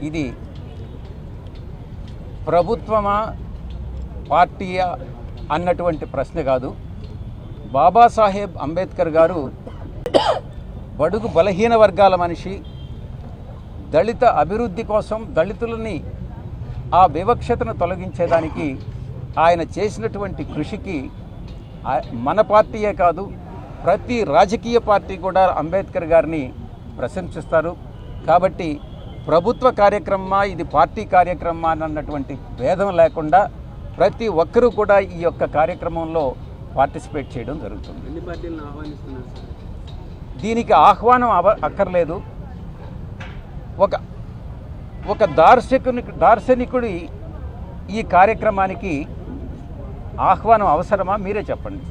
ఇది ప్రభుత్వమా పార్టీయా అన్నటువంటి ప్రశ్న కాదు. బాబాసాహెబ్ అంబేద్కర్ గారు బడుగు బలహీన వర్గాల మనిషి, దళిత అభివృద్ధి కోసం దళితులని ఆ వివక్షతను తొలగించేదానికి ఆయన చేసినటువంటి కృషికి మన పార్టీయే కాదు ప్రతి రాజకీయ పార్టీ కూడా అంబేద్కర్ గారిని ప్రశంసిస్తారు. కాబట్టి ప్రభుత్వ కార్యక్రమమా ఇది పార్టీ కార్యక్రమమా అన్నటువంటి భేదం లేకుండా ప్రతి ఒక్కరూ కూడా ఈ యొక్క కార్యక్రమంలో పార్టిసిపేట్ చేయడం జరుగుతుంది. దీనికి ఆహ్వానం అక్కర్లేదు. ఒక దార్శనికుడి ఈ కార్యక్రమానికి ఆహ్వానం అవసరమా? మీరే చెప్పండి.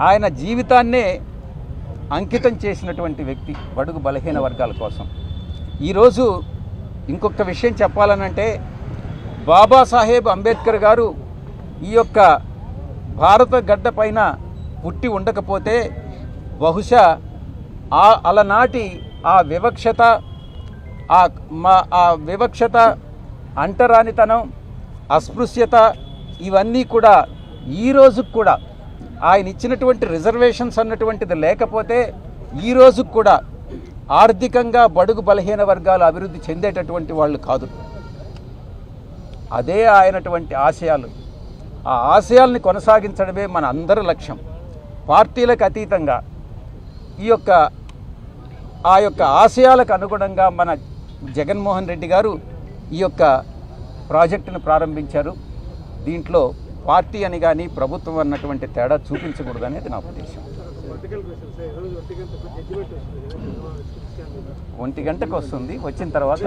ఆయన జీవితాన్నే అంకితం చేసినటువంటి వ్యక్తి బడుగు బలహీన వర్గాల కోసం. ఈరోజు ఇంకొక విషయం చెప్పాలనంటే బాబాసాహెబ్ అంబేద్కర్ గారు ఈ యొక్క భారత గడ్డ పైన పుట్టి ఉండకపోతే బహుశా అలనాటి ఆ వివక్షత అంటరానితనం అస్పృశ్యత ఇవన్నీ కూడా ఈ రోజుకు కూడా ఆయన ఇచ్చినటువంటి రిజర్వేషన్స్ అన్నటువంటిది లేకపోతే ఈ రోజుకు కూడా ఆర్థికంగా బడుగు బలహీన వర్గాలు అభివృద్ధి చెందేటటువంటి వాళ్ళు కాదు. అదే ఆయనటువంటి ఆశయాలు. ఆ ఆశయాల్ని కొనసాగించడమే మన అందరి లక్ష్యం. పార్టీలకు అతీతంగా ఆ యొక్క ఆశయాలకు అనుగుణంగా మన జగన్మోహన్ రెడ్డి గారు ఈ యొక్క ప్రాజెక్టును ప్రారంభించారు. దీంట్లో పార్టీ అని కానీ ప్రభుత్వం అన్నటువంటి తేడా చూపించకూడదు అనేది నా ఉద్దేశం. 1 గంటకు వస్తుంది. వచ్చిన తర్వాత